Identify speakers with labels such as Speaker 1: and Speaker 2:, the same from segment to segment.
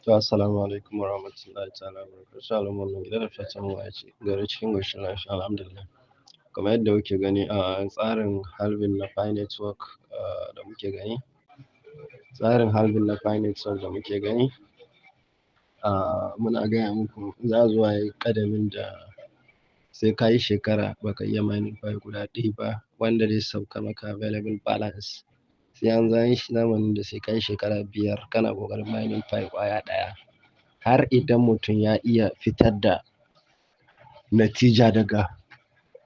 Speaker 1: To, assalamu alaikum wa rahmatullahi ta'ala wa barakatuhu. Al'ummar nan gida da fatan mu a gari cikin ƙoshin lafiya alhamdulillah. Kamar yadda muke gani a tsarin halving na Pi network da muke gani, tsarin halving na Pi network da muke gani, muna gaya muku za zuwa yi ƙadamin da sai ka yi shekara baka iya mining Pi guda ɗaya ba wanda zai sauka maka available balance. Sai an zo an shi zamanin da sai ka yi shekara 5 kana ƙoƙarin mining Pi ƙwaya ɗaya. Har idan mutum ya iya fitar da natija daga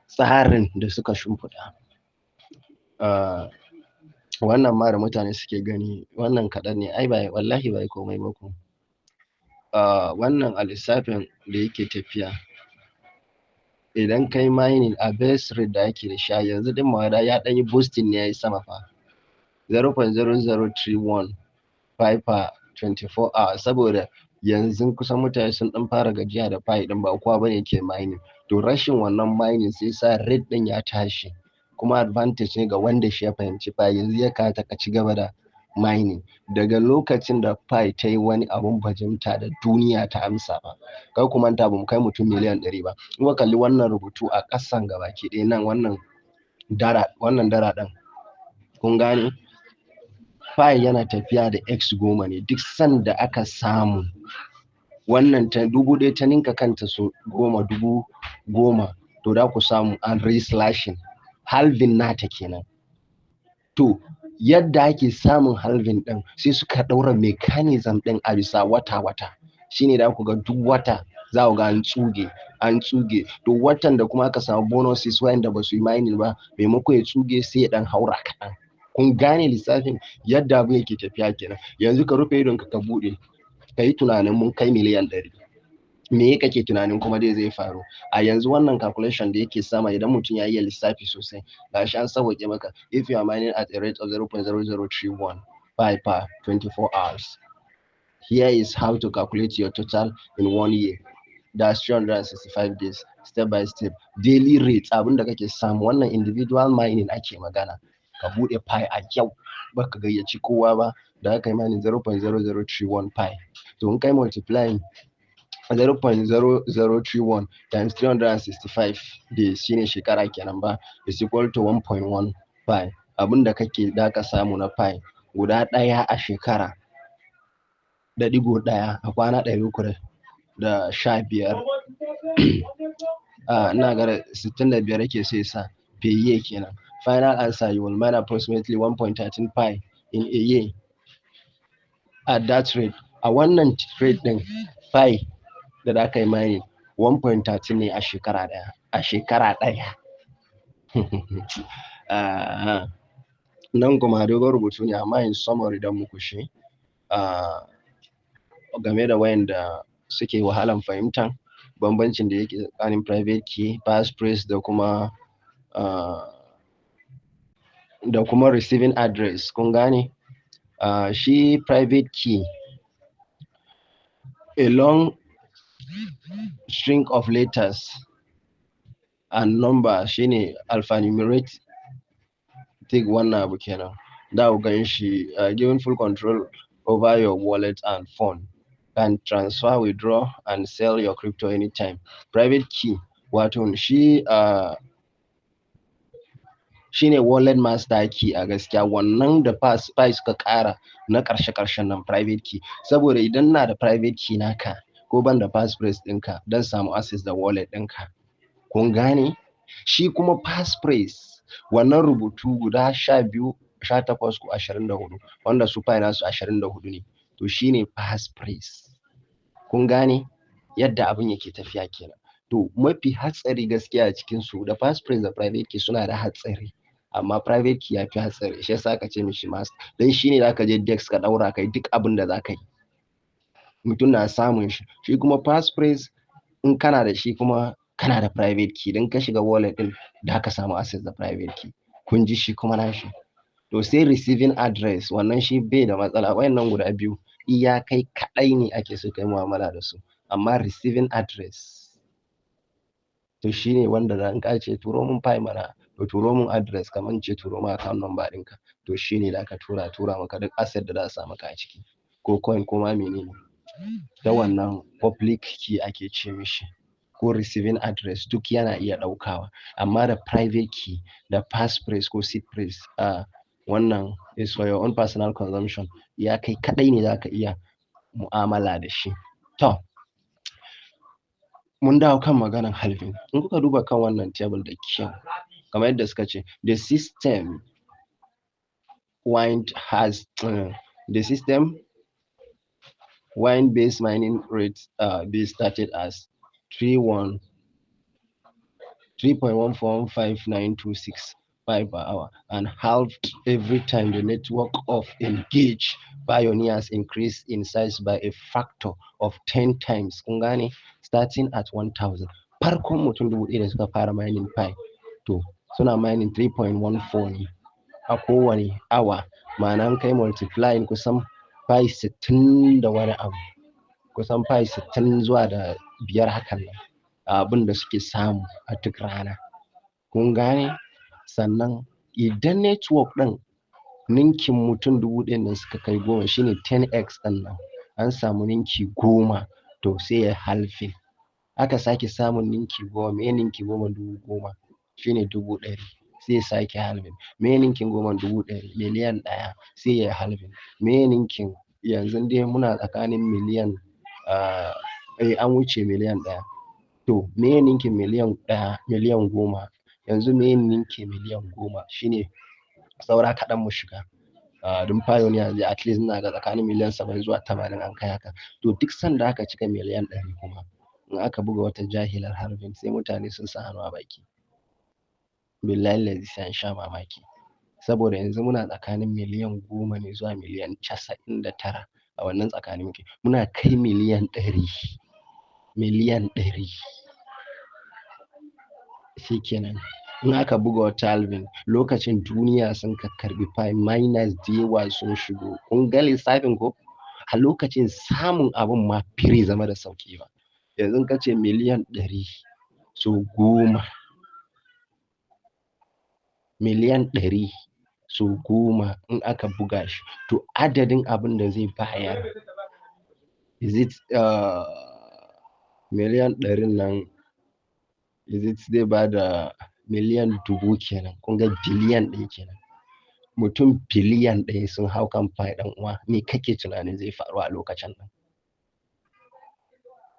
Speaker 1: tsarin da suka shimfiɗa. Wannan ma da mutane suke gani wannan kaɗan ne, ai ba wallahi ba komai ba ku. Wannan a lissafin da yake tafiya, idan kai mining a base rate da ake da shi yanzu ɗin ma ya ɗan yi boosting ne ya yi sama fa, 0.0031 Pi per 24 hours, saboda yanzu kusan mutane sun ɗan fara gajiya da Pi ɗin, ba kowa bane ke mining. To rashin wannan mining sai sa rate ɗin ya tashi, kuma advantage ne ga wanda shi ya fahimci Pi. Yanzu ya kamata ka ci gaba da mining daga lokacin da Pi ta yi wani abun bajinta da duniya ta amsa ba. Kar ku manta ba mu kai mutum miliyan 100 ba. In kuka kalli wannan rubutu a ƙasan gabaki ɗaya nan wannan dara ɗin, kun gane Pi yana tafiya da x 10 ne. Duk sanda aka samu wannan ta 1000 ta ninka kanta so 10 10,000, to da ku samu an re-slashing halving nata kenan. To yadda ake samun halving ɗin sai suka ɗaura mechanism ɗin a bisa wata-wata, shine da ku ga duk wata za ku ga an tsuge. To watan da kuma aka samu bonuses wayanda ba su yi mining ba, maimako ya tsuge sai ya ɗan haura kaɗan. Kun gane lissafin yadda abu yake tafiya kenan. Yanzu ka rufe idonka ka buɗe, ka yi tunanin mun kai miliyan 100, me kake tunanin kuma dai zai faru a yanzu? Wannan calculation da yake sama, idan mutum ya iya lissafi sosai, gashi an sauke maka. If you are mining at a rate of 0.0031 Pi per 24 hours, here is how to calculate your total in 1 year. That's 365 days, step by step. Daily rate abinda kake samu, wannan individual mining ake magana. Ka buɗe Pi a yau baka gayyaci kowa ba, da aka yi mining 0.0031 Pi. To in kai multiplying 0.0031 times 365 days shine shekara kenan ba, is equal to 1.1 Pi. Abinda kake da ka samu na Pi guda ɗaya a shekara da ɗigo ɗaya a kwana 315. Ina ga 65 yake sai sa per year kenan. Final answer, you will mine approximately 1.13 Pi in a year. At that rate, a wannan rate ɗin Pi da aka yi mining 1.13 ne a shekara ɗaya. Nan kuma dogon rubutu ne, amma in summary don muku shi game da wayanda suke wahalan fahimtan bambancin da yake tsakanin private key, passphrase da kuma receiving address. Kun gane shi private key, a long string of letters and number, shine alphanumeric wannan abu kenan. Da ku gan shi giving full control over your wallet and phone, can transfer, withdraw and sell your crypto anytime. Private key wato shi shine wallet master key a gaskiya, wannan da Pi suka ƙara na ƙarshen nan private key. Saboda idan na da private key naka ko ban da passphrase ɗinka don samu access da wallet ɗinka. Kun gane? Shi kuma passphrase wannan rubutu guda 12, 18 ko 24, wanda su Pi nasu 24 ne. To shine passphrase. Kun gane yadda abin yake tafiya kenan. To mafi hatsari gaskiya a cikin su da passphrase da private key suna da hatsari, amma private key ya fi hatsari. Shi yasa aka ce mishi master, dan shine zaka je dex ka daura kai duk abin da zaka yi, mutum na samun shi. Shi kuma passphrase in kana da shi kuma kana da private key, dan ka shiga wallet din da ka samu access da private key. Kun ji shi kuma nashi. To sai receiving address, wannan shi bai da matsala. Wayannan guda biyu iya kai kadai ne ake so kai mu'amala da su, amma receiving address to shine wanda za ka ce turo mun Pi mana, to turo mun address, kaman ce turo ma account number ɗinka, to shine da ka tura maka duk asset da za a sa maka a ciki, ko coin ko ma menene. ta wannan public key ake ce mishi, ko receiving address duk yana iya ɗaukawa. Amma da private key da passphrase ko seed phrase, wannan is for your own personal consumption, ya kai kaɗai ne zaka iya mu'amala da shi. To, mun dawo kan maganan halving. In kuka duba kan wannan table da kyau, kamar yadda suka ce the system wide has the system wide base mining rate be started as 3.1415926 per hour and halved every time the network of engaged pioneers increased in size by a factor of 10 times. Kun gane? Starting at 1000. Farkon mutum 1000 da suka fara mining pi, to suna mining 3.14 ne a kowane awa. Ma'ana kai multiplying kusan pi 60 da wani abu, kusan pi 60 zuwa da 5 hakan nan abin da suke samu a duk rana. Kun gane? Sannan idan network ɗin ninkin mutum 1000 da suka kai 10 shine 10x ɗin nan, an samu ninki 10, to sai ya halving. Aka sake samun ninki 10, me ninki 10 10,000 shine 100,000, sai ya sake halving. Me ninkin 10 100,000 miliyan 1 sai ya halving. Me ninkin, yanzu dai muna tsakanin miliyan an wuce miliyan 1. To me ninkin miliyan 1 miliyan 10, yanzu me ninkin miliyan 10 shine saura kaɗan mu shiga. Don pioneer yanzu at least ina ga tsakanin miliyan 70 zuwa 80 an kai haka. To duk sanda aka cika miliyan 100 kuma, in aka buga wata jahilar halving sai mutane sun sa hannu a baki. Billahi lazi sai an sha mamaki. Saboda yanzu muna tsakanin miliyan 10 ne zuwa miliyan 99, a wannan tsakanin muke. Muna kai miliyan 100, miliyan 100 shikenan. In aka buga wata halving, lokacin duniya sun karɓi pi, miners da yawa sun shigo. Kun ga lissafin ko? A lokacin samun abun ma firi zama da sauƙi ba. Yanzu ka ce miliyan 100 so 10, miliyan 100 so 10 in aka buga shi, to adadin abin da zai bayar is it miliyan 100 nan is it zai bada miliyan 1000 kenan. Kun ga biliyan 1 kenan. Mutum biliyan 1 sun hau kan pi ɗan uwa. Me kake tunanin zai faru a lokacin nan?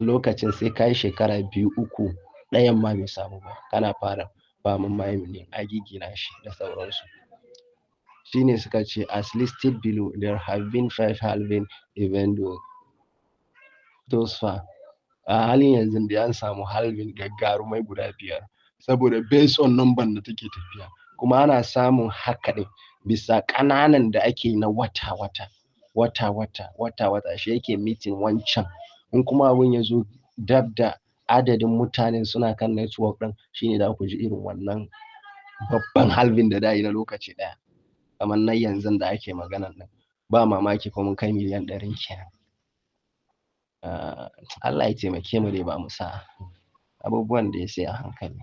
Speaker 1: Lokacin sai ka yi shekara 2 3 ɗayan ma bai samu ba, kana fara faman mining a gigina shi da sauransu. Shine suka ce as listed below there have been 5 halving events thus far. A halin yanzu dai an samu halving gagarumai guda 5, saboda based on number da take tafiya. Kuma ana samun haka ɗin bisa ƙananan da ake na wata-wata shi yake meeting wancan. In kuma abun ya zo dab da adadin mutanen suna kan network ɗin, shine za ku ji irin wannan babban halving da yi na lokaci ɗaya. Kamar na yanzu da ake maganan nan, ba mamaki ko mun kai miliyan 100 kenan. Allah ya taimake mu dai ba mu sa'a. Abubuwan dai sai a hankali.